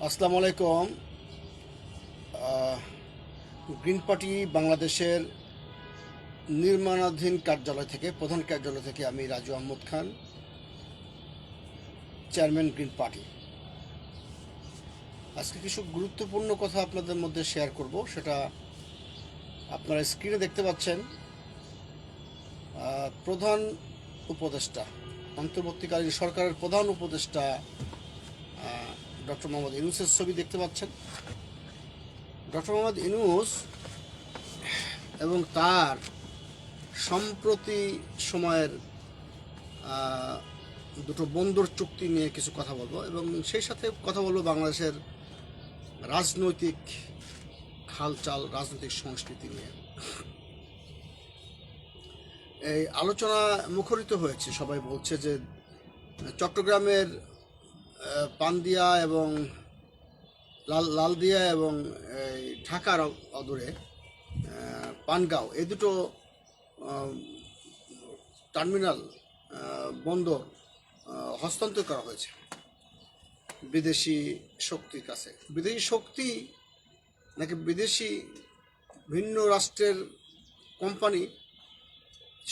আসসালামু আলাইকুম। Green party বাংলাদেশের নির্মাণাধীন কার্যালয় থেকে, প্রধান কার্যালয় থেকে আমি Raju Ahmad Khan, chairman green party. আজকে কিছু গুরুত্বপূর্ণ কথা আপনাদের মধ্যে শেয়ার করব, সেটা আপনারা স্ক্রিনে দেখতে পাচ্ছেন। প্রধান উপদেষ্টা, অন্তর্বর্তীকালীন সরকারের প্রধান উপদেষ্টা ডক্টর মোহাম্মদ ইউনূসের ছবি দেখতে পাচ্ছেন। ডক্টর মোহাম্মদ ইউনূস এবং তার সম্প্রতি সময়ের দুটো বন্দর চুক্তি নিয়ে কিছু কথা বলবো, এবং সেই সাথে কথা বলবো বাংলাদেশের রাজনৈতিক হালচাল, রাজনৈতিক সংস্কৃতি নিয়ে। এই আলোচনা মুখরিত হয়েছে, সবাই বলছে যে চট্টগ্রামের পান্দিয়া এবং লালদিয়া এবং এই ঢাকার অদূরে পানগাঁও, এই দুটো টার্মিনাল বন্দর হস্তান্তর করা হয়েছে বিদেশি শক্তির কাছে। বিদেশি শক্তি নাকি বিদেশি ভিন্ন রাষ্ট্রের কোম্পানি,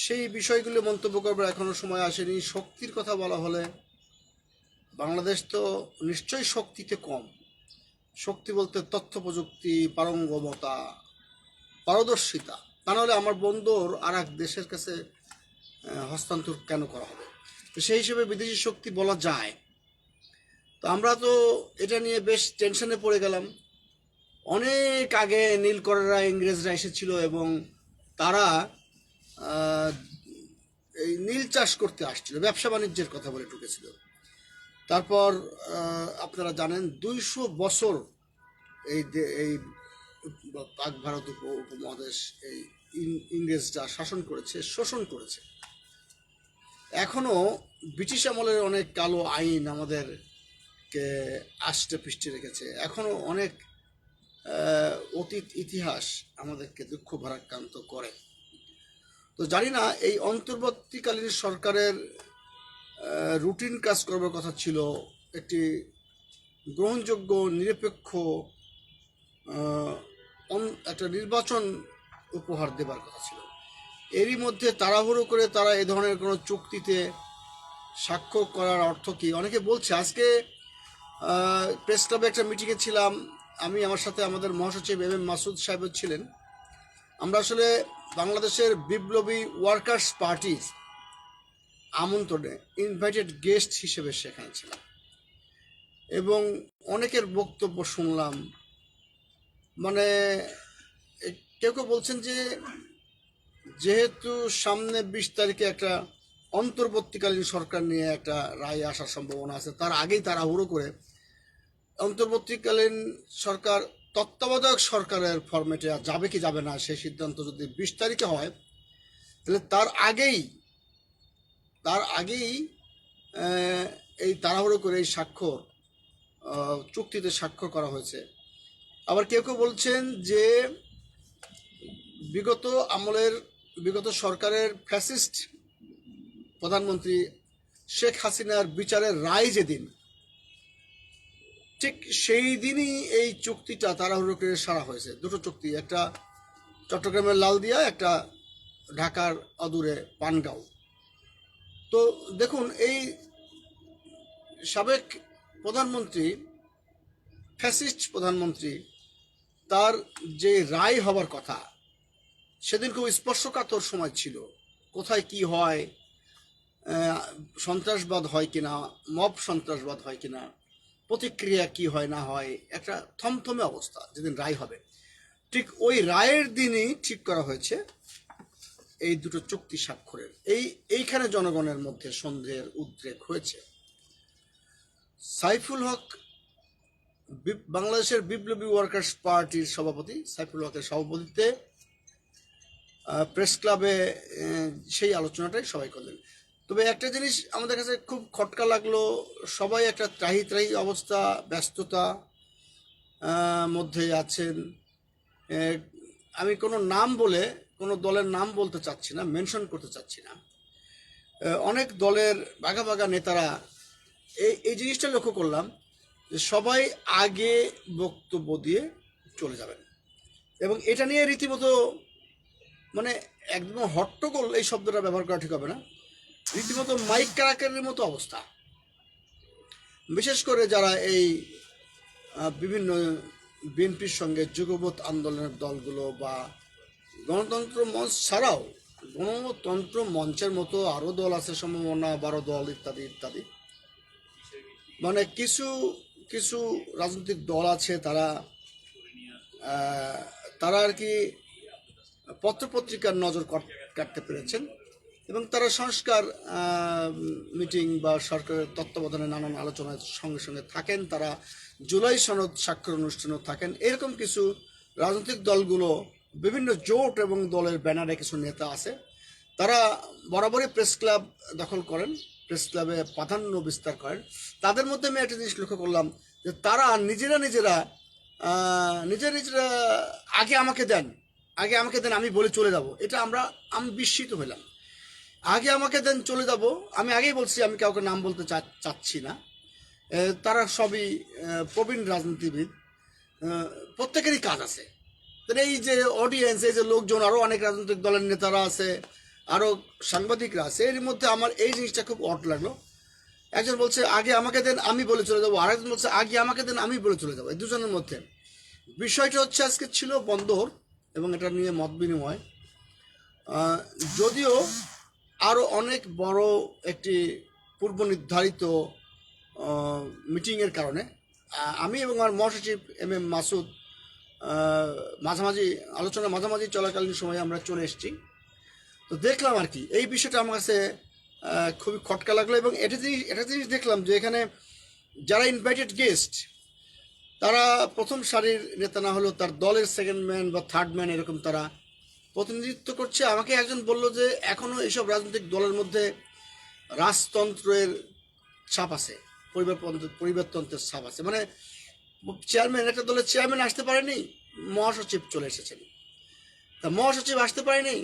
সেই বিষয়গুলো মন্তব্য করবার এখনও সময় আসেনি। শক্তির কথা বলা হলে বাংলাদেশ তো নিশ্চয়ই শক্তিতে কম। শক্তি বলতে তথ্য প্রযুক্তি, পারঙ্গমতা, পারদর্শিতা। তা নাহলে আমার বন্দর আর এক দেশের কাছে হস্তান্তর কেন করা হবে? তো সেই হিসেবে বিদেশি শক্তি বলা যায়। তো আমরা তো এটা নিয়ে বেশ টেনশনে পড়ে গেলাম। অনেক আগে নীলকররা, ইংরেজরা এসেছিল এবং তারা এই নীল চাষ করতে আসছিল, ব্যবসা বাণিজ্যের কথা বলে ঢুকেছিল। তারপর আপনারা জানেন 200 বছর এই পাক ভারত উপমহাদেশ এই ইংরেজরা শাসন করেছে, শোষণ করেছে। এখনও ব্রিটিশ আমলের অনেক কালো আইন আমাদেরকে আষ্টে পৃষ্ঠে রেখেছে। এখনও অনেক অতীত ইতিহাস আমাদেরকে দুঃখ ভারাক্রান্ত করে। তো জানি না, এই অন্তর্বর্তীকালীন সরকারের রুটিন কাজ করবার কথা ছিল, একটি গ্রহণযোগ্য নিরপেক্ষ একটা নির্বাচন উপহার দেবার কথা ছিল। এরই মধ্যে তাড়াহুড়ো করে তারা এ ধরনের কোনো চুক্তিতে স্বাক্ষর করার অর্থ কী? অনেকে বলছে। আজকে প্রেস ক্লাবে একটা মিটিংয়ে ছিলাম আমি, আমার সাথে আমাদের মহাসচিব এম মাসুদ সাহেব ছিলেন। আমরা আসলে বাংলাদেশের বিপ্লবী ওয়ার্কার্স পার্টির আমন্ত্রণে ইনভাইটেড গেস্ট হিসেবে সেখানে ছিলাম এবং অনেকের বক্তব্য শুনলাম। মানে কেউ কেউ বলছেন যে যেহেতু সামনে 20 তারিখে একটা অন্তর্বর্তীকালীন সরকার নিয়ে একটা রায় আসার সম্ভাবনা আছে, তার আগেই তাড়াহুড়ো করে অন্তর্বর্তীকালীন সরকার তত্ত্বাবধায়ক সরকারের ফরম্যাটে যাবে কি যাবে না সেই সিদ্ধান্ত যদি 20 তারিখে হয়, তাহলে তার আগেই এই তাড়াহুড়ো করে এই চুক্তিতে স্বাক্ষর করা হয়েছে। আবার কেউ কেউ বলছেন যে বিগত সরকারের ফ্যাসিস্ট প্রধানমন্ত্রী শেখ হাসিনার বিচারের রায় যেদিন, ঠিক সেই দিনই এই চুক্তিটা তাড়াহুড়ো করে সারা হয়েছে। দুটো চুক্তি, একটা চট্টগ্রামের লালদিয়া, একটা ঢাকার অদূরে পানগাঁও। তো দেখুন, এই সাবেক প্রধানমন্ত্রী, ফ্যাসিস্ট প্রধানমন্ত্রী, তার যে রায় হবার কথা সেদিন খুব স্পর্শকাতর সময় ছিল। কোথায় কি হয়, সন্ত্রাসবাদ হয় কিনা, মব সন্ত্রাসবাদ হয় কিনা, প্রতিক্রিয়া কি হয় না হয়, একটা থমথমে অবস্থা যেদিন রায় হবে। ঠিক ওই রায়ের দিনই ঠিক করা হয়েছে এই দুটো চুক্তি স্বাক্ষরের। এইখানে জনগণের মধ্যে সন্দেহের উদ্রেক হয়েছে। সাইফুল হক, বাংলাদেশের বিপ্লবী ওয়ার্কার্স পার্টির সভাপতি সাইফুল হকের সভাপতিত্বে প্রেস ক্লাবে সেই আলোচনাটাই সবাই করলেন। তবে একটা জিনিস আমাদের কাছে খুব খটকা লাগলো, সবাই একটা ত্রাহি অবস্থা, ব্যস্ততা মধ্যে আছেন। আমি কোনো কোনো দলের নাম বলতে চাচ্ছি না, মেনশন করতে চাচ্ছি না। অনেক দলের বাঘা নেতারা এই জিনিসটা লক্ষ্য করলাম যে সবাই আগে বক্তব্য দিয়ে চলে যাবেন, এবং এটা নিয়ে রীতিমতো মানে একদম হট্টগোল এই শব্দটা ব্যবহার করা ঠিক হবে না, রীতিমতো মাইক কারাকারের মতো অবস্থা। বিশেষ করে যারা এই বিভিন্ন বিএনপির সঙ্গে যুগপৎ আন্দোলনের দলগুলো বা গণতন্ত্র মঞ্চ ছাড়াও গণতন্ত্র মঞ্চের মতো আরও দল আছে, সম্ভাবনা 12 দল ইত্যাদি ইত্যাদি, মানে কিছু কিছু রাজনৈতিক দল আছে তারা তারা আর কি পত্রপত্রিকার নজর কাটতে পেরেছেন, এবং তারা সংস্কার মিটিং বা সরকারের তত্ত্বাবধানে নানান আলোচনার সঙ্গে সঙ্গে থাকেন, তারা জুলাই সনদ স্বাক্ষর অনুষ্ঠানেও থাকেন। এরকম কিছু রাজনৈতিক দলগুলো বিভিন্ন জোট এবং দলের ব্যানারে কিছু নেতা আছে, তারা বরাবরই প্রেস ক্লাব দখল করেন, প্রেস ক্লাবে প্রাধান্য বিস্তার করেন। তাদের মধ্যে আমি একটা জিনিস লক্ষ্য করলাম যে তারা নিজেরা নিজেরা আগে আমাকে দেন, আগে আমাকে দেন, আমি বলে চলে যাব। এটা আমি বিস্মিত হলাম। আগে আমাকে দেন, চলে যাব। আমি আগেই বলছি আমি কাউকে নাম বলতে চাচ্ছি না, তারা সবই প্রবীণ রাজনীতিবিদ, প্রত্যেকেরই কাজ আছে। এই যে অডিয়েন্স, এই যে লোকজন, আরও অনেক রাজনৈতিক দলের নেতারা আছে, আরও সাংবাদিকরা আছে, এর মধ্যে আমার এই জিনিসটা খুব অড লাগলো। একজন বলছে আগে আমাকে দেন, আমি বলে চলে যাবো, আরেকজন বলছে আগে আমাকে দেন, আমি বলে চলে যাবো। এই দুজনের মধ্যে বিষয়টা হচ্ছে আজকে ছিল বন্দর, এবং এটা নিয়ে মত বিনিময়, যদিও আরও অনেক বড় একটি পূর্ব নির্ধারিত মিটিংয়ের কারণে আমি এবং আমার মহাসচিব MM মাসুদ মাঝামাঝি চলাকালীন সময়ে আমরা চলে এসেছি। তো দেখলাম আর কি এই বিষয়টা আমার কাছে খুবই খটকা লাগলো, এবং এটা জিনিস দেখলাম যে এখানে যারা ইনভাইটেড গেস্ট তারা প্রথম সারির নেতা না হলেও তার দলের সেকেন্ড ম্যান বা থার্ড ম্যান এরকম তারা প্রতিনিধিত্ব করছে। আমাকে একজন বলল যে এখনও এইসব রাজনৈতিক দলের মধ্যে রাজতন্ত্রের ছাপ আছে, পরিবারতন্ত্রের ছাপ আছে। মানে চেয়ারম্যান, একটা দলের চেয়ারম্যান আসতে পারেনি, মহাসচিব চলে এসেছেন। তা মহাসচিব আসতে পারেনি,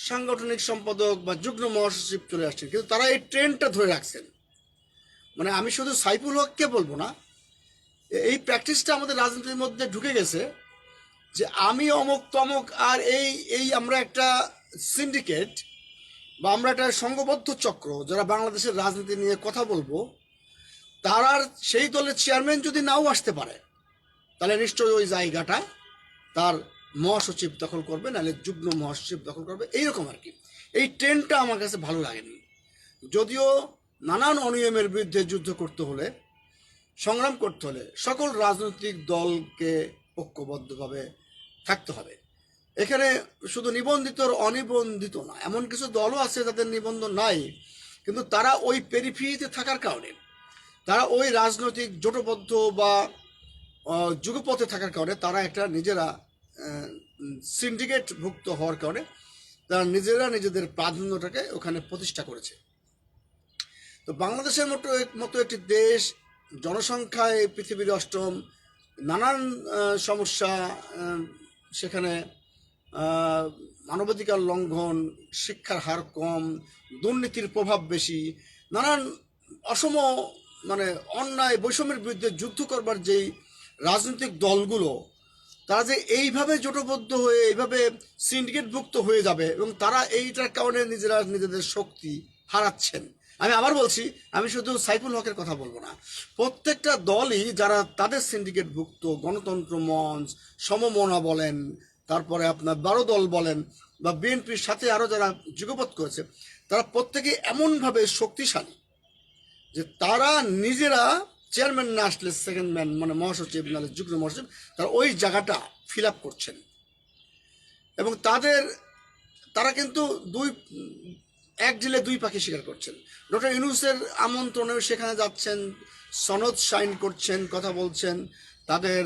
সাংগঠনিক সম্পাদক বা যুগ্ম মহাসচিব চলে আসছেন, কিন্তু তারা এই ট্রেন্ডটা ধরে রাখছেন। মানে আমি শুধু সাইফুল হককে বলবো না, এই প্র্যাকটিসটা আমাদের রাজনীতির মধ্যে ঢুকে গেছে যে আমি অমুক তমুক, আর এই আমরা একটা সিন্ডিকেট বা আমরা একটা সংঘবদ্ধ চক্র যারা বাংলাদেশের রাজনীতি নিয়ে কথা বলবো, তার আর সেই দলের চেয়ারম্যান যদি নাও আসতে পারে তাহলে নিশ্চয়ই ওই জায়গাটা তার মহাসচিব দখল করবে, নাহলে যুগ্ম মহাসচিব দখল করবে, এইরকম আর কি। এই ট্রেন্ডটা আমার কাছে ভালো লাগেনি। যদিও নানান অনিয়মের বিরুদ্ধে যুদ্ধ করতে হলে, সংগ্রাম করতে হলে সকল রাজনৈতিক দলকে ঐক্যবদ্ধভাবে থাকতে হবে। এখানে শুধু নিবন্ধিত আর অনিবন্ধিত না, এমন কিছু দলও আছে যাদের নিবন্ধন নাই, কিন্তু তারা ওই পেরিফেরিতে থাকার কারণে, তারা ওই রাজনৈতিক জোটবদ্ধ বা যুগপথে থাকার কারণে তারা একটা নিজেরা সিন্ডিকেটভুক্ত হওয়ার কারণে তারা নিজেরা নিজেদের প্রাধান্যটাকে ওখানে প্রতিষ্ঠা করেছে। তো বাংলাদেশের মতো একটি দেশ, জনসংখ্যায় পৃথিবীর 8ম, নানান সমস্যা সেখানে, মানবাধিকার লঙ্ঘন, শিক্ষার হার কম, দুর্নীতির প্রভাব বেশি, নানান অসম মানে অন্যায় বৈষম্যের বিরুদ্ধে যুদ্ধ করবার যেই রাজনৈতিক দলগুলো, তারা যে এইভাবে জোটবদ্ধ হয়ে এইভাবে সিন্ডিকেটভুক্ত হয়ে যাবে এবং তারা এইটার কারণে নিজেরা নিজেদের শক্তি হারাচ্ছেন। আমি আবার বলছি, আমি শুধু সাইফুল হকের কথা বলবো না, প্রত্যেকটা দলই যারা তাদের সিন্ডিকেটভুক্ত, গণতন্ত্র মঞ্চ, সমমনা বলেন, তারপরে আপনার 12 দল বলেন, বা বিএনপির সাথে আরও যারা যুগপৎ করেছে, তারা প্রত্যেকে এমনভাবে শক্তিশালী যে তারা নিজেরা চেয়ারম্যান না আসলে সেকেন্ড ম্যান মানে মহাসচিব নাহলে যুগ্ম মহাসচিব, তারা ওই জায়গাটা ফিল আপ করছেন। এবং তারা কিন্তু এক ঢিলে 2 পাখি শিকার করছেন। ডক্টর ইউনূসের আমন্ত্রণেও সেখানে যাচ্ছেন, সনদ সাইন করছেন, কথা বলছেন, তাদের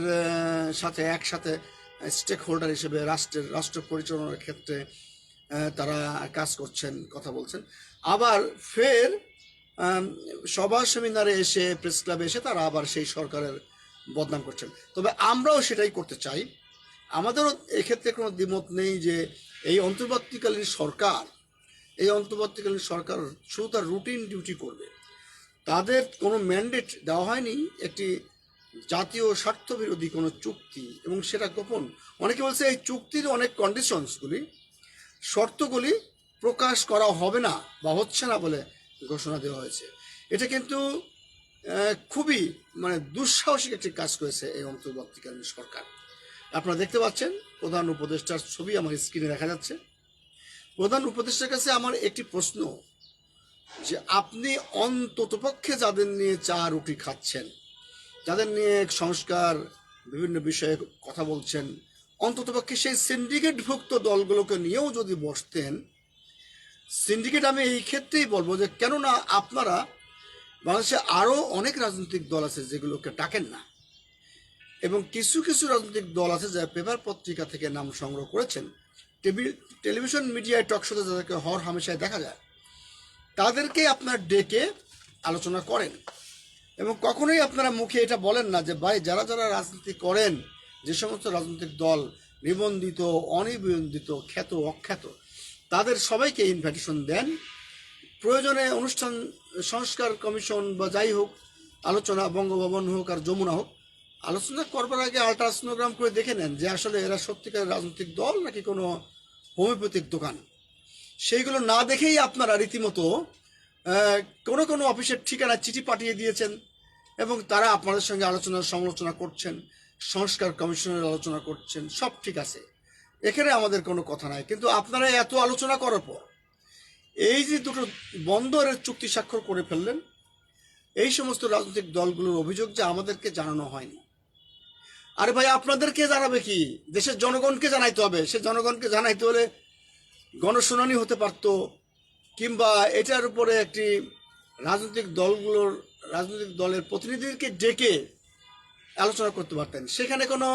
সাথে একসাথে স্টেক হোল্ডার হিসেবে রাষ্ট্র পরিচালনার ক্ষেত্রে তারা কাজ করছেন, কথা বলছেন। আবার ফের সভা সেমিনারে এসে, প্রেস ক্লাবে এসে তারা আবার সেই সরকারের বদনাম করছেন। তবে আমরাও সেটাই করতে চাই, আমাদেরও এক্ষেত্রে কোনো দ্বিমত নেই যে এই অন্তর্বর্তীকালীন সরকার শুধু তার রুটিন ডিউটি করবে। তাদের কোনো ম্যান্ডেট দেওয়া হয়নি একটি জাতীয় স্বার্থবিরোধী কোনো চুক্তি এবং সেটা গোপন। অনেকে বলছে এই চুক্তির অনেক কন্ডিশনসগুলি, শর্তগুলি প্রকাশ করা হবে না বা হচ্ছে না বলে ঘোষণা দেওয়া হয়েছে। এটা কিন্তু খুবই দুঃসাহসিক একটি কাজ করেছে এই অন্তর্বর্তীকালীন সরকার। আপনারা দেখতে পাচ্ছেন প্রধান উপদেষ্টার ছবি আমার স্ক্রিনে দেখা যাচ্ছে। প্রধান উপদেষ্টার কাছে আমার একটি প্রশ্ন, যে আপনি অন্ততপক্ষে যাদের নিয়ে চা রুটি খাচ্ছেন, যাদের নিয়ে সংস্কার বিভিন্ন বিষয়ে কথা বলছেন, অন্ততপক্ষে সেই সিন্ডিকেটভুক্ত দলগুলোকে নিয়েও যদি বসতেন। সিন্ডিকেট আমি এই ক্ষেত্রেই বলবো যে কেননা আপনারা বাংলাদেশে আরও অনেক রাজনৈতিক দল আছে যেগুলোকে ডাকেন না, এবং কিছু কিছু রাজনৈতিক দল আছে যারা পেপার পত্রিকা থেকে নাম সংগ্রহ করেছেন, টেলিভিশন মিডিয়ায় টকশোতে যাদেরকে হর হামেশায় দেখা যায়, তাদেরকে আপনার ডেকে আলোচনা করেন এবং কখনোই আপনারা মুখে এটা বলেন না যে ভাই যারা যারা রাজনীতি করেন, যে সমস্ত রাজনৈতিক দল নিবন্ধিত, অনিবন্ধিত, খ্যাত, অখ্যাত, তাদের সবাইকে ইনভাইটেশন দেন। প্রয়োজনে অনুষ্ঠান, সংস্কার কমিশন বা যাই হোক, আলোচনা, বঙ্গভবন হোক আর যমুনা হোক, আলোচনা করবার আগে আল্ট্রাসোনোগ্রাম করে দেখে নেন যে আসলে এরা সত্যিকার রাজনৈতিক দল নাকি কোনো হোমিওপ্যাথিক দোকান। সেইগুলো না দেখেই আপনারা রীতিমতো কোনো কোনো অফিসের ঠিকানা চিঠি পাঠিয়ে দিয়েছেন এবং তারা আপনাদের সঙ্গে আলোচনা সমালোচনা করছেন, সংস্কার কমিশনের আলোচনা করছেন, সব ঠিক আছে, এখানে আমাদের কোনো কথা নাই। কিন্তু আপনারা এত আলোচনা করার পর এই যে দুটো বন্দরের চুক্তি স্বাক্ষর করে ফেললেন, এই সমস্ত রাজনৈতিক দলগুলোর অভিযোগ যে আমাদেরকে জানানো হয়নি। আরে ভাই আপনাদেরকে জানাবে কি? দেশের জনগণকে জানাইতে হবে। সে জনগণকে জানাইতে হলে গণশুনানি হতে পারত, কিংবা এটার উপরে একটি রাজনৈতিক দলের প্রতিনিধিদেরকে ডেকে আলোচনা করতে পারতেন। সেখানে কোনো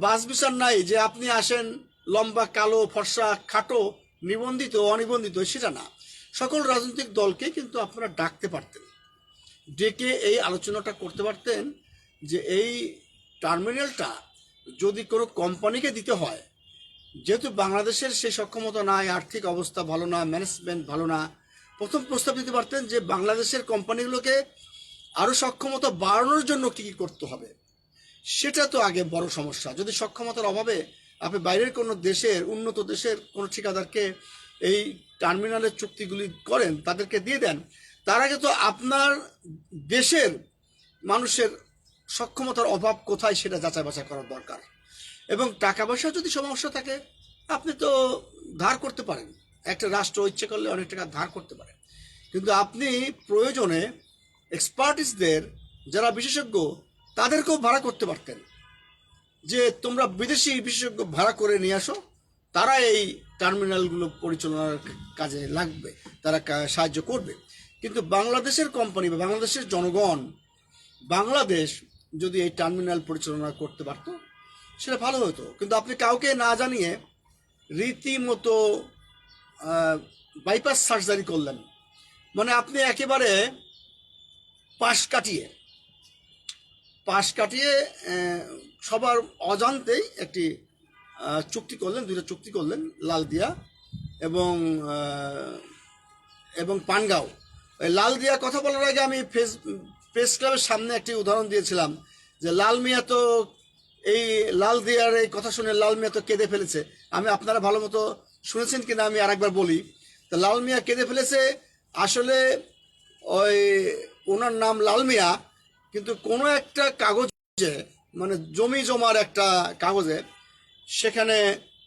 বাস বিচার নাই যে আপনি আসেন লম্বা, কালো, ফর্সা, খাটো, নিবন্ধিত, অনিবন্ধিত, সেটা না। সকল রাজনৈতিক দলকে কিন্তু আপনারা ডাকতে পারতেন, ডেকে এই আলোচনাটা করতে পারতেন যে এই টার্মিনালটা যদি কোনো কোম্পানিকে দিতে হয়, যেহেতু বাংলাদেশের সেই সক্ষমতা নাই, আর্থিক অবস্থা ভালো না, ম্যানেজমেন্ট ভালো না, প্রথম প্রস্তাব দিতে পারতেন যে বাংলাদেশের কোম্পানিগুলোকে আরও সক্ষমতা বাড়ানোর জন্য কী কী করতে হবে। সেটা তো আগে বড় সমস্যা। যদি সক্ষমতার অভাবে আপনি বাইরের কোনো দেশের, উন্নত দেশের কোনো ঠিকাদারকে এই টার্মিনালের চুক্তিগুলি করেন, তাদেরকে দিয়ে দেন, তার আগে তো আপনার দেশের মানুষের সক্ষমতার অভাব কোথায় সেটা যাচাই বাছাই করার দরকার। এবং টাকা পয়সা যদি সমস্যা থাকে, আপনি তো ধার করতে পারেন, একটা রাষ্ট্র ইচ্ছে করলে অনেক টাকা ধার করতে পারে, কিন্তু আপনি প্রয়োজনে এক্সপার্টিসদের, যারা বিশেষজ্ঞ, তাদেরকেও ভাড়া করতে পারতেন যে তোমরা বিদেশি বিশেষজ্ঞ ভাড়া করে নিয়ে আসো, তারা এই টার্মিনালগুলো পরিচালনার কাজে লাগবে, তারা সাহায্য করবে। কিন্তু বাংলাদেশের কোম্পানি বা বাংলাদেশের জনগণ, বাংলাদেশ যদি এই টার্মিনাল পরিচালনা করতে পারতো সেটা ভালো হতো। কিন্তু আপনি কাউকে না জানিয়ে রীতিমতো বাইপাস সার্জারি করলেন। আপনি একেবারে পাশ কাটিয়ে সবার অজান্তেই একটি চুক্তি করলেন, দুইটা চুক্তি করলেন, লালদিয়া এবং পানগাঁও। লাল দিয়া কথা বলার আগে আমি প্রেস ক্লাবের সামনে একটি উদাহরণ দিয়েছিলাম যে লাল মিয়া তো এই লাল দিয়ার এই কথা শুনে লাল মিয়া তো কেঁদে ফেলেছে। আপনারা ভালো মতো শুনেছেন কিনা আমি আরেকবার বলি। তো লাল মিয়া কেঁদে ফেলেছে, আসলে ওনার নাম লাল মিয়া, কিন্তু কোনো একটা কাগজে, জমি জমার একটা কাগজে সেখানে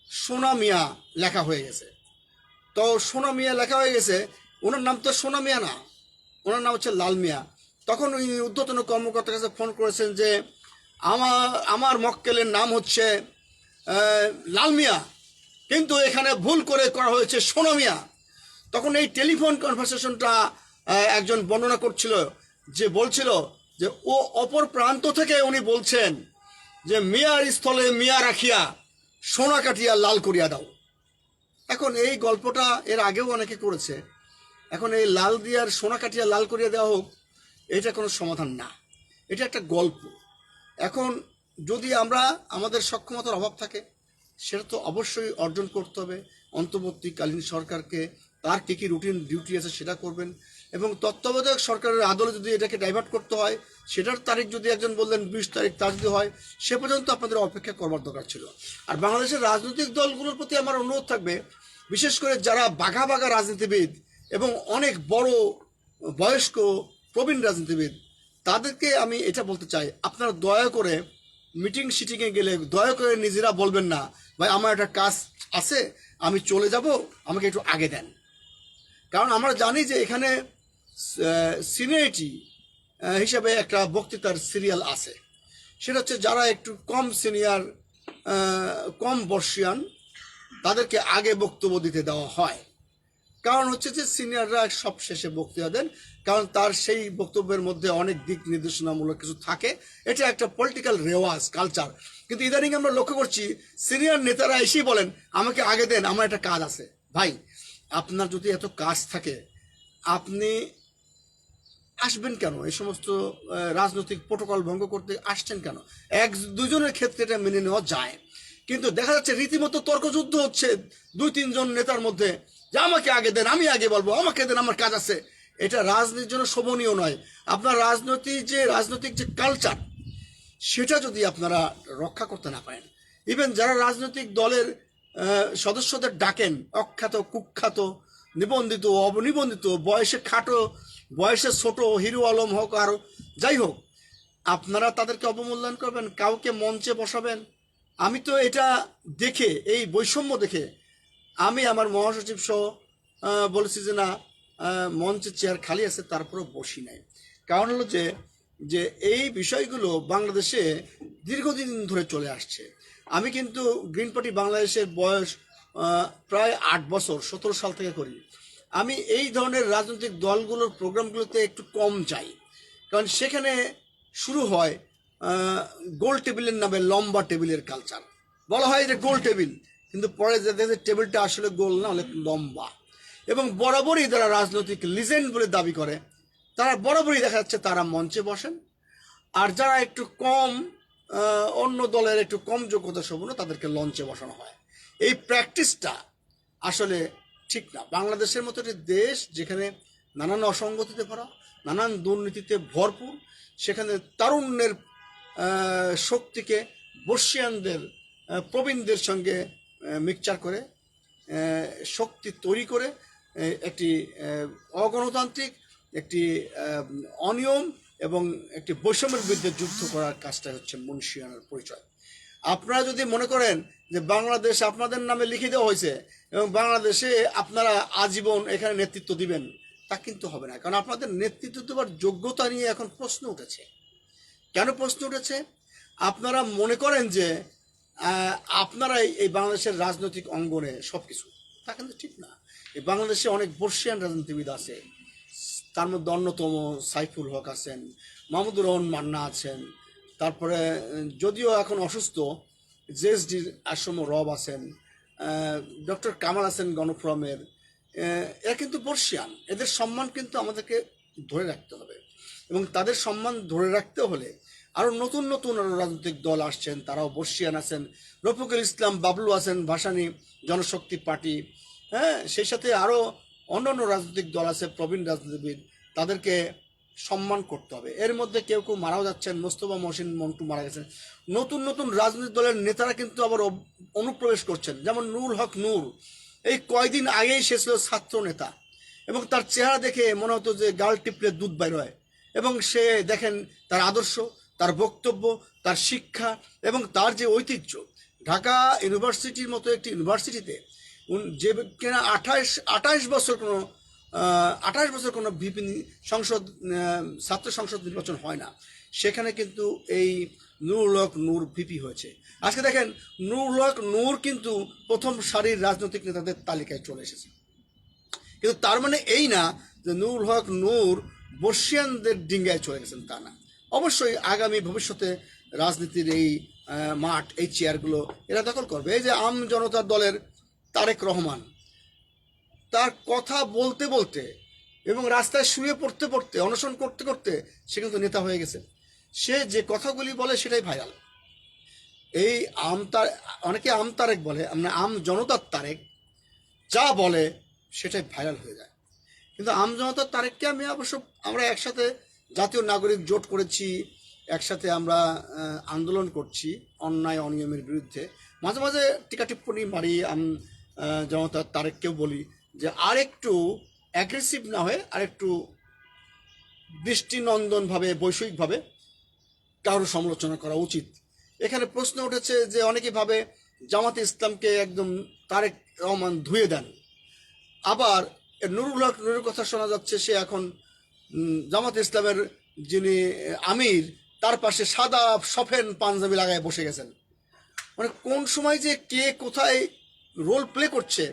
সোনা মিয়া লেখা হয়ে গেছে। তো সোনা মিয়া লেখা হয়ে গেছে, ওনার নাম তো সোনা মিয়া না, ওনার নাম হচ্ছে লাল মিয়া। তখন ওই ঊর্ধ্বতন কর্মকর্তার কাছে ফোন করেছেন যে আমার মক্কেলের নাম হচ্ছে লাল মিয়া, কিন্তু এখানে ভুল করে করা হয়েছে সোনা মিয়া। তখন এই টেলিফোন কনভারসেশনটা একজন বর্ণনা করছিল, যে বলছিল যে ও অপর প্রান্ত থেকে উনি বলছেন যে মিয়ার স্থলে মিয়া রাখিয়া সোনা কাটিয়া লাল করিয়া দাও। এখন এই গল্পটা এর আগেও অনেকে করেছে, এখন এই লাল দিয়ার সোনা কাটিয়া লাল করিয়া দেওয়া হোক, এটা কোনো সমাধান না, এটা একটা গল্প। এখন যদি আমাদের সক্ষমতার অভাব থাকে, সেটা তো অবশ্যই অর্জন করতে হবে। অন্তর্বর্তীকালীন সরকারকে তার কী কী রুটিন ডিউটি আছে সেটা করবেন, এবং তত্ত্বাবধায়ক সরকারের আদলে যদি এটাকে ডাইভার্ট করতে হয়, সেটার তারিখ যদি একজন বললেন 20 তারিখ, তার যদি হয় সে পর্যন্ত আপনাদের অপেক্ষা করবার দরকার ছিল। আর বাংলাদেশের রাজনৈতিক দলগুলোর প্রতি আমার অনুরোধ থাকবে, বিশেষ করে যারা বাঘা বাঘা রাজনীতিবিদ এবং অনেক বড় বয়স্ক প্রবীণ রাজনীতিবিদ, তাদেরকে আমি এটা বলতে চাই, আপনারা দয়া করে মিটিং সিটিংয়ে গেলে দয়া করে নিজেরা বলবেন না, ভাই আমার একটা কাজ আছে আমি চলে যাব, আমাকে একটু আগে দেন। কারণ আমরা জানি যে এখানে সিনিয়রিটি হিসাবে একটা বক্তৃতার সিরিয়াল আছে, সেটা হচ্ছে যারা একটু কম সিনিয়র, কম বর্ষিয়ান, তাদেরকে আগে বক্তব্য দিতে দেওয়া হয়। কারণ হচ্ছে যে সিনিয়ররা সব শেষে বক্তৃতা দেন, কারণ তার সেই বক্তব্যের মধ্যে অনেক দিক নির্দেশনামূলক কিছু থাকে, এটা একটা পলিটিক্যাল রেওয়াজ, কালচার। কিন্তু ইদানিং আমরা লক্ষ্য করছি সিনিয়র নেতারা এসেই বলেন আমাকে আগে দেন, আমার একটা কাজ আছে। ভাই, আপনার যদি এত কাজ থাকে আপনি আসবেন কেন? এই সমস্ত রাজনৈতিক প্রোটোকল ভঙ্গ করতে আসছেন কেন? এক দুজনের ক্ষেত্রে এটা মেনে নেওয়া যায়, কিন্তু দেখা যাচ্ছে রীতিমতো তর্কযুদ্ধ হচ্ছে 2-3 জন নেতার মধ্যে, যে আমাকে আগে দেন, আমি আগে বলবো, আমাকে দেন, আমার কাজ আছে। এটা রাজনীতির জন্য শোভনীয় নয়। আপনার রাজনৈতিক যে কালচার, সেটা যদি আপনারা রক্ষা করতে না পারেন, ইভেন যারা রাজনৈতিক দলের সদস্যদের ডাকেন, অখ্যাত কুখ্যাত, নিবন্ধিত অবনিবন্ধিত, বয়সে খাটো, বয়সে ছোট, হিরো আলম হোক আর যাই হোক, আপনারা তাদেরকে অবমূল্যায়ন করবেন, কাউকে মঞ্চে বসাবেন। আমি তো এটা দেখে, এই বৈষম্য দেখে আমি আমার মহাসচিব সহ বলেছি যে না, মঞ্চে চেয়ার খালি আছে, তারপরেও বসি নাই। কারণ হলো যে এই বিষয়গুলো বাংলাদেশে দীর্ঘদিন ধরে চলে আসছে। আমি কিন্তু গ্রিন পার্টি বাংলাদেশের বয়স প্রায় 8 বছর, 17 সাল থেকে করি। আমি এই ধরনের রাজনৈতিক দলগুলোর প্রোগ্রামগুলোতে একটু কম যাই, কারণ সেখানে শুরু হয় গোল টেবিলের নামে লম্বা টেবিলের কালচার। বলা হয় যে গোল টেবিল, কিন্তু পরে যে টেবিলটা আসলে গোল না, অনেক লম্বা। এবং বরাবরই যারা রাজনৈতিক লিজেন্ড বলে দাবি করে, তারা বরাবরই দেখা যাচ্ছে তারা মঞ্চে বসেন, আর যারা একটু কম, অন্য দলের একটু কম যোগ্যতা সম্পন্ন, তাদেরকে লঞ্চে বসানো হয়। এই প্র্যাকটিসটা আসলে ঠিক না। বাংলাদেশের মতো একটি দেশ যেখানে নানান অসঙ্গতিতে ভরা, নানান দুর্নীতিতে ভরপুর, সেখানে তারুণ্যের শক্তিকে বর্ষিয়ানদের, প্রবীণদের সঙ্গে মিক্সচার করে শক্তি তৈরি করে একটি অগণতান্ত্রিক, একটি অনিয়ম এবং একটি বৈষম্যের বিরুদ্ধে যুদ্ধ করার কাজটা হচ্ছে মুন্সিয়ানার পরিচয়। আপনারা যদি মনে করেন যে বাংলাদেশ আপনাদের নামে লিখে দেওয়া হয়েছে এবং বাংলাদেশে আপনারা আজীবন এখানে নেতৃত্ব দিবেন, তা কিন্তু হবে না। কারণ আপনাদের নেতৃত্ব দেওয়ার যোগ্যতা নিয়ে এখন প্রশ্ন উঠেছে। কেন প্রশ্ন উঠেছে? আপনারা মনে করেন যে আপনারাই এই বাংলাদেশের রাজনৈতিক অঙ্গনে সব কিছু, তা কিন্তু ঠিক না। এই বাংলাদেশে অনেক বর্ষিয়ান রাজনীতিবিদ আছে, তার মধ্যে অন্যতম সাইফুল হক আছেন, মাহমুদুর রহমান মান্না আছেন, তারপরে যদিও এখন অসুস্থ জেএসডির আশ্রম রব আছেন, ডক্টর কামাল আছেন গণফোরামের। এরা কিন্তু বর্ষিয়ান, এদের সম্মান কিন্তু আমাদেরকে ধরে রাখতে হবে। এবং তাদের সম্মান ধরে রাখতে হলে আরও নতুন নতুন আরও রাজনৈতিক দল আসছেন, তারাও বর্ষিয়ান আছেন। রফিকুল ইসলাম বাবলু আছেন ভাসানী জনশক্তি পার্টি, হ্যাঁ, সেই সাথে আরও অন্যান্য রাজনৈতিক দল আছে, প্রবীণ রাজনীতিবিদ, তাদেরকে সম্মান করতে হবে। এর মধ্যে কেউ কেউ মারাও যাচ্ছেন, মোস্তফা মহসিন মন্টু মারা গেছেন। নতুন নতুন রাজনৈতিক দলের নেতারা কিন্তু আবার অনুপ্রবেশ করছেন, যেমন নুরুল হক নূর। এই কয়দিন আগেই সে ছিল ছাত্র নেতা, এবং তার চেহারা দেখে মনে হতো যে গাল টিপলে দুধ বাইর হয়। এবং সে দেখেন তার আদর্শ, তার বক্তব্য, তার শিক্ষা এবং তার যে ঐতিহ্য, ঢাকা ইউনিভার্সিটির মতো একটি ইউনিভার্সিটিতে যে কিনা 28 বছর কোনো 28 বছর কোনো ভিপি সংসদ, ছাত্র সংসদ নির্বাচন হয় না, সেখানে কিন্তু এই নুরুল হক নূর ভিপি হয়েছে। আজকে দেখেন নুরুল হক নূর কিন্তু প্রথম সারির রাজনৈতিক নেতাদের তালিকায় চলে এসেছে। কিন্তু তার মানে এই না যে নুরুল হক নূর বর্ষিয়ানদের ডিঙ্গায় চলে গেছেন, তা না। অবশ্যই আগামী ভবিষ্যতে রাজনীতির এই মাঠ, এই চেয়ারগুলো এরা দখল করবে। এই যে আম জনতার দলের তারেক রহমান, তার কথা বলতে বলতে এবং রাস্তায় শুয়ে পড়তে পড়তে, অনশন করতে করতে সে কিন্তু নেতা হয়ে গেছে। সে যে কথাগুলি বলে সেটাই ভাইরাল। এই অনেকে আম তারেক বলে, আমরা আম জনতার তারেক, যা বলে সেটাই ভাইরাল হয়ে যায়। কিন্তু আমজনতার তারেককে আমি অবশ্য আমরা একসাথে জাতীয় নাগরিক জোট করেছি, একসাথে আমরা আন্দোলন করছি অন্যায় অনিয়মের বিরুদ্ধে। মাঝে মাঝে টিকা টিপ্পণী মারি জনতার তারেককেও বলি যে আরেকটু অ্যাগ্রেসিভ না হয়ে আরেকটু দৃষ্টিনন্দনভাবে বৈষয়িকভাবে কারো সমালোচনা করা উচিত। এখানে প্রশ্ন উঠেছে যে অনেকে ভাবে জামাতে ইসলামকে একদম তারেক রহমান ধুয়ে দেন, আবার নুরুল হক নুরের কথা শোনা যাচ্ছে সে এখন জামাতে ইসলামের যিনি আমির তার পাশে সাদা সফেন পাঞ্জাবি লাগায় বসে গেছেন। মানে কোন সময় যে কে কোথায় রোল প্লে করছে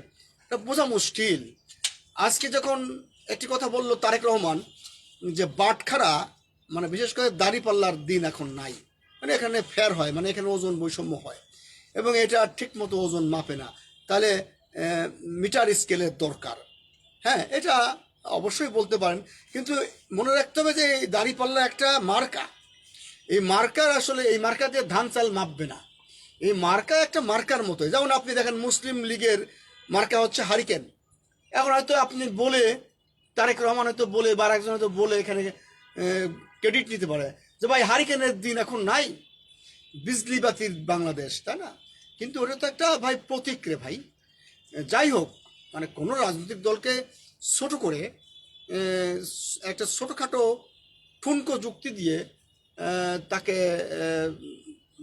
এটা বোঝা মুশকিল। আজকে যখন একটি কথা বলল তারেক রহমান যে বাটখারা মানে বিশেষ করে দাড়িপাল্লার দিন এখন নাই, মানে এখানে ফেয়ার হয়, মানে এখানে ওজন বৈষম্য হয় এবং এটা ঠিক মতো ওজন মাপে না, তাহলে মিটার স্কেলের দরকার। হ্যাঁ, এটা অবশ্যই বলতে পারেন, কিন্তু মনে রাখতে হবে যে এই দাড়িপাল্লা একটা মার্কা, এই মার্কার আসলে এই মার্কা দিয়ে ধান চাল মাপবে না, এই মার্কা একটা মার্কার মতো। যেমন আপনি দেখেন মুসলিম লীগের মার্কা হচ্ছে হারিকেন। এখন হয়তো আপনি বলে তারেক রহমান হয়তো বলে বা একজন হয়তো বলে এখানে ক্রেডিট নিতে পারে যে ভাই হারিকেনের দিন এখন নাই, বিজলি বাতির বাংলাদেশ, তাই না? কিন্তু ওটা তো একটা ভাই প্রতীক রে ভাই। যাই হোক, মানে কোনো রাজনৈতিক দলকে ছোট করে একটা ছোটোখাটো ঠুনকো যুক্তি দিয়ে তাকে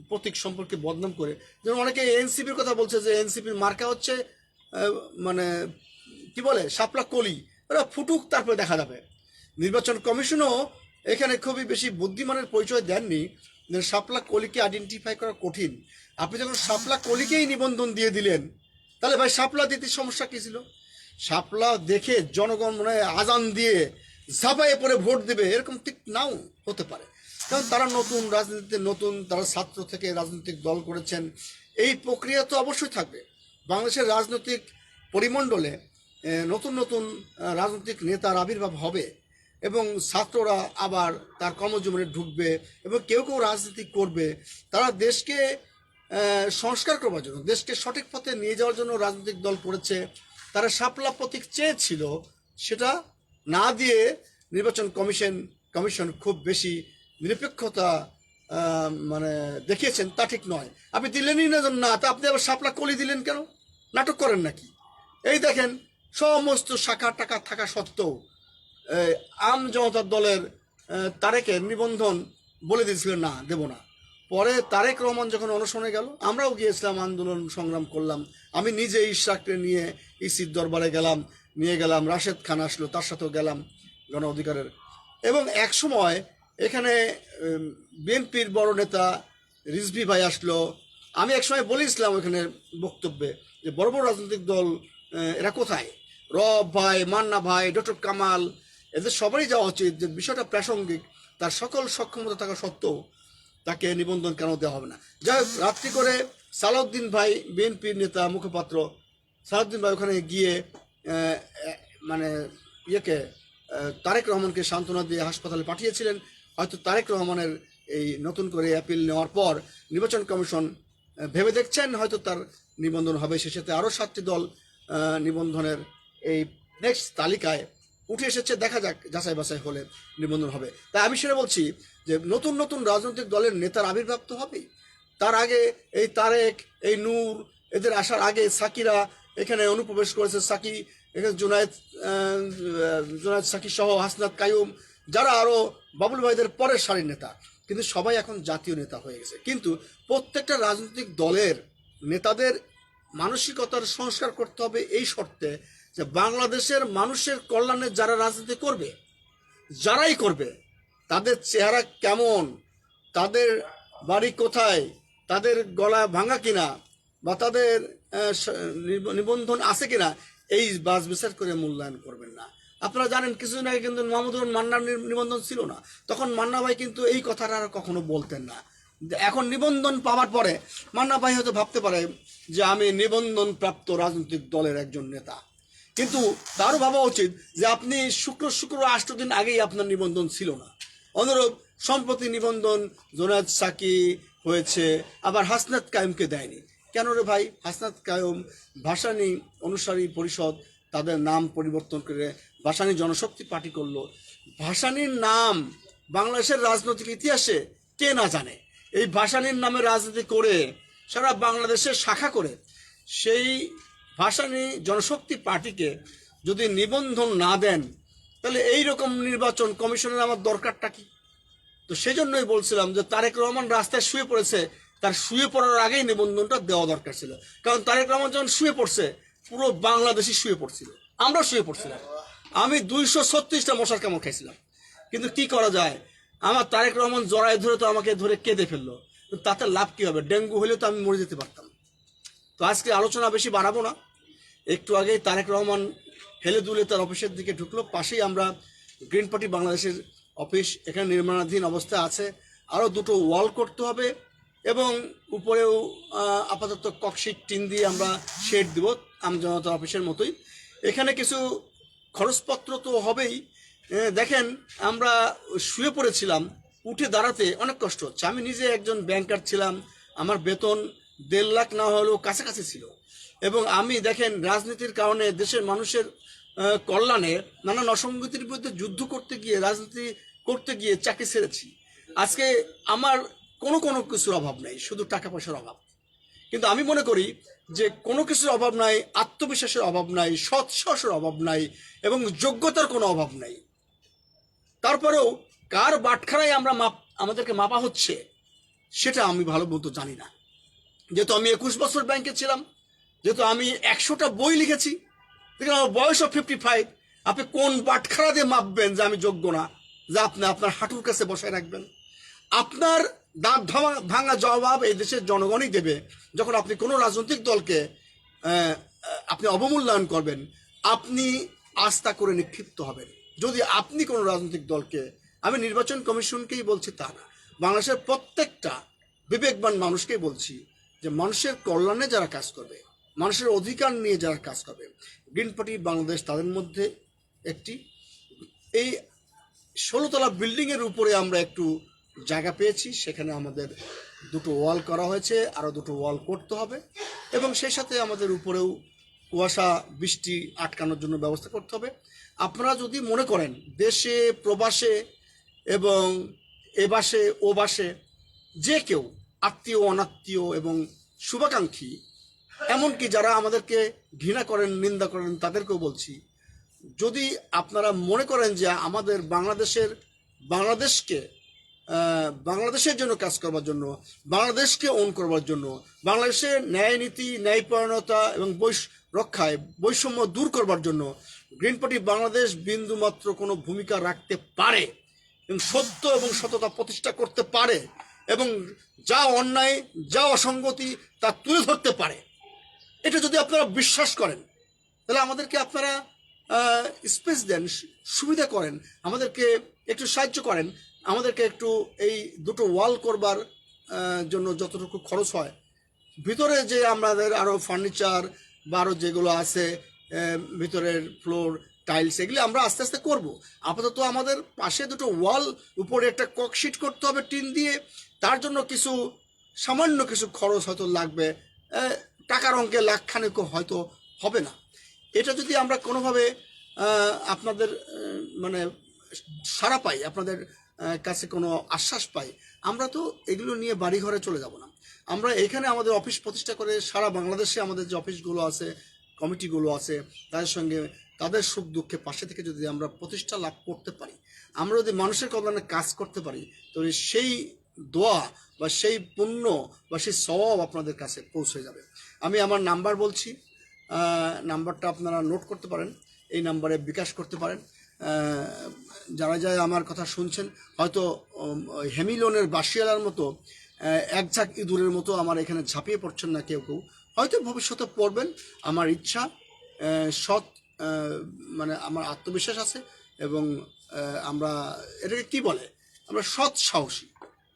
প্রতীক সম্পর্কে বদনাম করে, যেমন অনেকে এনসিপির কথা বলছে যে এনসিপির মার্কা হচ্ছে মানে কি বলে শাপলা কলি, ওরা ফুটুক তারপরে দেখা যাবে। নির্বাচন কমিশনও এখানে খুবই বেশি বুদ্ধিমানের পরিচয় দেননি, শাপলা কলিকে আইডেন্টিফাই করা কঠিন। আপনি যখন শাপলা কলিকেই নিবন্ধন দিয়ে দিলেন, তাহলে ভাই শাপলা দিতে সমস্যা কী ছিল? শাপলা দেখে জনগণ মনে হয় আজান দিয়ে ঝাঁপাইয়ে পরে ভোট দেবে এরকম ঠিক নাও হতে পারে, কারণ তারা নতুন রাজনীতিতে নতুন, তারা ছাত্র থেকে রাজনৈতিক দল করেছেন, এই প্রক্রিয়া তো অবশ্যই থাকবে। বাংলাদেশের রাজনৈতিক পরিমণ্ডলে নতুন নতুন রাজনৈতিক নেতার আবির্ভাব হবে এবং ছাত্ররা আবার তার কর্মজীবনে ঢুকবে এবং কেউ কেউ রাজনীতি করবে। তারা দেশকে সংস্কার করবার জন্য, দেশকে সঠিক পথে নিয়ে যাওয়ার জন্য রাজনৈতিক দল করেছে। তারা শাপলা প্রতীক চেয়েছিল, সেটা না দিয়ে নির্বাচন কমিশন খুব বেশি নিরপেক্ষতা মানে দেখিয়েছেন, তা ঠিক নয়। আপনি দিলেনই না, তা আপনি আবার শাপলা কলি দিলেন কেন? নাটক করেন নাকি? এই দেখেন, সমস্ত শাখা টাকা থাকা সত্ত্বেও আম জনতার দলের তারেকের নিবন্ধন বলে দিয়েছিল না, দেব না। পরে তারেক রহমান যখন অনশনে গেল, আমরাও গিয়েছিলাম, আন্দোলন সংগ্রাম করলাম। আমি নিজে ইশরাককে নিয়ে ইসির দরবারে নিয়ে গেলাম, রাশেদ খান আসলো, তার সাথেও গেলাম গণ অধিকারের। এবং এক সময় এখানে বিএনপির বড় নেতা রিজভী ভাই আসলো। আমি একসময় বলেছিলাম ওখানে বক্তব্যে যে বড় বড় রাজনৈতিক দল এরা কোথায়? রব ভাই, মান্না ভাই, ডক্টর কামাল, এদের সবারই যাওয়া উচিত। যে বিষয়টা প্রাসঙ্গিক, তার সকল সক্ষমতা থাকা সত্ত্বেও তাকে নিবন্ধন কেন দেওয়া হবে না? যাই হোক, রাত্রি করে সালাউদ্দিন ভাই, বিএনপির নেতা মুখপাত্র সালাউদ্দিন ভাই ওখানে গিয়ে মানে তারেক রহমানকে সান্ত্বনা দিয়ে হাসপাতালে পাঠিয়েছিলেন। হয়তো তারেক রহমানের এই নতুন করে অ্যাপিল নেওয়ার পর নির্বাচন কমিশন ভেবে দেখছেন হয়তো তার নিবন্ধন হবে। সে সাথে আরও 7টি দল নিবন্ধনের এই নেক্সট তালিকায় উঠে এসেছে। দেখা যাক, যাচাই বাছাই হলে নিবন্ধন হবে। তাই আমি সেটা বলছি যে নতুন নতুন রাজনৈতিক দলের নেতার আবির্ভাব তো হবেই। তার আগে এই তারেক, এই নূর, এদের আসার আগে সাকিরা এখানে অনুপ্রবেশ করেছে। সাকি এখানে জুনায়েদ সাকি সহ হাসনাত কায়ুম, যারা আরও বাবুল ভাইদের পরের সারির নেতা, কিন্তু সবাই এখন জাতীয় নেতা হয়ে গেছে। কিন্তু প্রত্যেকটা রাজনৈতিক দলের নেতাদের মানসিকতার সংস্কার করতে হবে এই শর্তে যে বাংলাদেশের মানুষের কল্যাণে যারা রাজনীতি করবে, যারাই করবে, তাদের চেহারা কেমন, তাদের বাড়ি কোথায়, তাদের গলা ভাঙা কিনা বা তাদের নিবন্ধন আছে কিনা, এই বাস বিচার করে মূল্যায়ন করবেন না। আপনারা জানেন কিছুদিন আগে কিন্তু মাহমুদুর মান্নার নিবন্ধন ছিল না, তখন মান্না ভাই কিন্তু এই কথাটা আর কখনো বলতেন না। এখন নিবন্ধন পাওয়ার পরে মান্না ভাই হয়তো ভাবতে পারে যে আমি নিবন্ধন প্রাপ্ত রাজনৈতিক দলের একজন নেতা, কিন্তু তারও ভাবা উচিত যে আপনি শুক্র 8 দিন আগেই আপনার নিবন্ধন ছিল না। অনুরূপ সম্প্রতি নিবন্ধন জুনায়েদ সাকি হয়েছে, আবার হাসনাত কায়ুমকে দেয়নি কেন রে ভাই? হাসনাত কায়ুম ভাসানী অনুসারী পরিষদ তাদের নাম পরিবর্তন করে ভাসানী জনশক্তি পার্টি করলো। ভাসানীর নাম বাংলাদেশের রাজনৈতিক ইতিহাসে কে না জানে। এই ভাসানীর নামে রাজনীতি করে সারা বাংলাদেশের শাখা করে সেই ভাসানী জনশক্তি পার্টিকে যদি নিবন্ধন না দেন, তাহলে এই রকম নির্বাচন কমিশনের আমার দরকারটা কি? তো সেই জন্যই বলছিলাম যে তারেক রহমান রাস্তায় শুয়ে পড়েছে, তার শুয়ে পড়ার আগেই নিবন্ধনটা দেওয়া দরকার ছিল। কারণ তারেক রহমান যখন শুয়ে পড়ছে, পুরো বাংলাদেশই শুয়ে পড়ছিল, আমরা শুয়ে পড়ছিলাম। আমি 236টা মশার কামড় খাইছিলাম। কিন্তু কি করা যায়, আমার তারেক রহমান জড়ায় ধরে তো আমাকে ধরে কেঁদে ফেললো। তাতে লাভ কি হবে? ডেঙ্গু হলেও তো আমি মরে যেতে পারতাম। তো আজকে আলোচনা বেশি বাড়াবো না। একটু আগেই তারেক রহমান হেলে দুলে তার অফিসের দিকে ঢুকলো। পাশেই আমরা গ্রিন পার্টি বাংলাদেশের অফিস, এখানে নির্মাণাধীন অবস্থায় আছে। আরও দুটো ওয়াল করতে হবে এবং উপরেও আপাতত ককশিট টিন দিয়ে আমরা শেড দেব আমজনতা অফিসের মতোই। এখানে কিছু খরচপত্র তো হবেই। দেখেন, আমরা শুয়ে পড়েছিলাম, উঠে দাঁড়াতে অনেক কষ্ট হচ্ছে। আমি নিজে একজন ব্যাংকার ছিলাম, আমার বেতন 1.5 লাখ না হলেও কাছাকাছি ছিল। এবং আমি দেখেন রাজনীতির কারণে দেশের মানুষের কল্যাণে নানান অসঙ্গতির বিরুদ্ধে যুদ্ধ করতে গিয়ে, রাজনীতি করতে গিয়ে চাকরি ছেড়েছি। আজকে আমার কোনো কিছুর অভাব নেই, শুধু টাকা পয়সার অভাব। কিন্তু আমি মনে করি যে কোনো কিছুর অভাব নাই, আত্মবিশ্বাসের অভাব নাই, সৎ সাহসের অভাব নাই এবং যোগ্যতার কোনো অভাব নাই। তারপরেও কার বাটখারায় আমাদেরকে মাপা হচ্ছে সেটা আমি ভালো মতো জানি না। যেহেতু আমি 21 বছর ব্যাংকে ছিলাম, যেহেতু আমি 100টা বই লিখেছি, দেখুন আমার বয়সও 55। আপনি কোন বাটখারা দিয়ে মাপবেন যে আমি যোগ্য না, যে আপনি আপনার হাঁটুর কাছে বসায় রাখবেন? আপনার দাঁত ভাঙা জবাব এই দেশের জনগণই দেবে যখন আপনি কোনো রাজনৈতিক দলকে আপনি অবমূল্যায়ন করবেন, আপনি আস্থা করে নিক্ষিপ্ত হবেন। যদি আপনি কোনো রাজনৈতিক দলকে, আমি নির্বাচন কমিশনকেই বলছি তা না, বাংলাদেশের প্রত্যেকটা বিবেকবান মানুষকেই বলছি যে মানুষের কল্যাণে যারা কাজ করবে, মানুষের অধিকার নিয়ে যারা কাজ করবে, গ্রিন পার্টি বাংলাদেশ তাদের মধ্যে একটি। এই 16তলা বিল্ডিংয়ের উপরে আমরা একটু জায়গা পেয়েছি, সেখানে আমাদের দুটো ওয়াল করা হয়েছে, আরও দুটো ওয়াল করতে হবে এবং সেই সাথে আমাদের উপরেও কুয়াশা বৃষ্টি আটকানোর জন্য ব্যবস্থা করতে হবে। আপনারা যদি মনে করেন দেশে প্রবাসে এবং এবাসে ওবাসে যে কেউ আত্মীয় অনাত্মীয় এবং শুভাকাঙ্ক্ষী, এমনকি যারা আমাদেরকে ঘৃণা করেন, নিন্দা করেন, তাদেরকেও বলছি, যদি আপনারা মনে করেন যে আমাদের বাংলাদেশের জন্য কাজ করবার জন্য, বাংলাদেশকে ওন করবার জন্য, বাংলাদেশের ন্যায় নীতি, ন্যায়পরায়ণতা এবং রক্ষায় বৈষম্য দূর করবার জন্য গ্রিন পার্টি বাংলাদেশ বিন্দুমাত্র কোনো ভূমিকা রাখতে পারে এবং সত্য এবং সততা প্রতিষ্ঠা করতে পারে এবং যা অন্যায়, যা অসঙ্গতি তা তুলে ধরতে পারে। এটা যদি আপনারা বিশ্বাস করেন, তাহলে আমাদেরকে আপনারা স্পেস দেন, সুবিধা করেন, আমাদেরকে একটু সাহায্য করেন, আমাদেরকে একটু এই দুটো ওয়াল করবার জন্য যতটুকু খরচ হয়, ভিতরে যে আমাদের আরও ফার্নিচার বা আরও যেগুলো আছে, ভিতরের ফ্লোর টাইলস, এগুলি আমরা আস্তে আস্তে করব। আপাতত আমাদের পাশে দুটো ওয়াল, উপরে একটা ককশিট করতে হবে টিন দিয়ে, তার জন্য সামান্য কিছু খরচ হয়তো লাগবে, টাকার অঙ্কে লাখখানেকও হয়তো হবে না। এটা যদি আমরা কোনোভাবে আপনাদের মানে সাড়া পাই, আপনাদের কাছে কোনো আশ্বাস পাই, আমরা তো এগুলো নিয়ে বাড়ি ঘরে চলে যাব না। আমরা এখানে আমাদের অফিস প্রতিষ্ঠা করে সারা বাংলাদেশে আমাদের যে অফিসগুলো আছে, কমিটিগুলো আছে, তাদের সঙ্গে তাদের সুখ দুঃখে পাশে থেকে যদি আমরা প্রতিষ্ঠা লাভ করতে পারি, আমরা যদি মানুষের কল্যাণে কাজ করতে পারি, তাহলে সেই দোয়া বা সেই পুণ্য বা সেই সওয়াব আপনাদের কাছে পৌঁছে যাবে। আমি আমার নাম্বার বলছি, নাম্বারটা আপনারা নোট করতে পারেন, এই নাম্বারে বিকাশ করতে পারেন। যারা আমার কথা শুনছেন, হয়তো হেমিলোনের বাসিয়ালার মতো এক ঝাঁক ইঁদুরের মতো আমার এখানে ঝাঁপিয়ে পড়ছেন না কেউ, হয়তো ভবিষ্যতে পড়বেন। আমার ইচ্ছা, সৎ মানে আমার আত্মবিশ্বাস আছে এবং আমরা এটাকে কি বলে, আমরা সৎ সাহসী।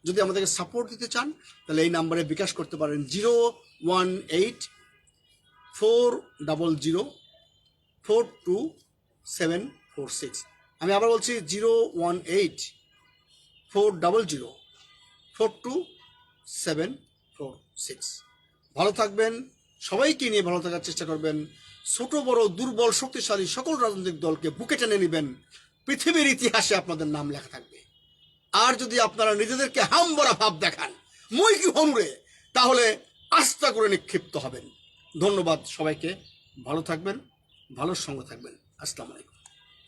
যদি আমাদেরকে সাপোর্ট দিতে চান, তাহলে এই নাম্বারে বিকাশ করতে পারেন 018-400-42746। আমি আবার বলছি 018-400-42746। ভালো থাকবেন, সবাইকে নিয়ে ভালো থাকার চেষ্টা করবেন, ছোট বড় দুর্বল শক্তিশালী সকল রাজনৈতিক দলকে বুকে টেনে নেবেন, পৃথিবীর ইতিহাসে আপনাদের নাম লেখা থাকবে। আর যদি আপনারা নিজেদেরকে হামবরা ভাব দেখান, মই কি হনুরে, তাহলে আস্থা করে নিক্ষিপ্ত হবেন। ধন্যবাদ সবাইকে, ভালো থাকবেন, ভালোর সঙ্গে থাকবেন। আসসালামু আলাইকুম।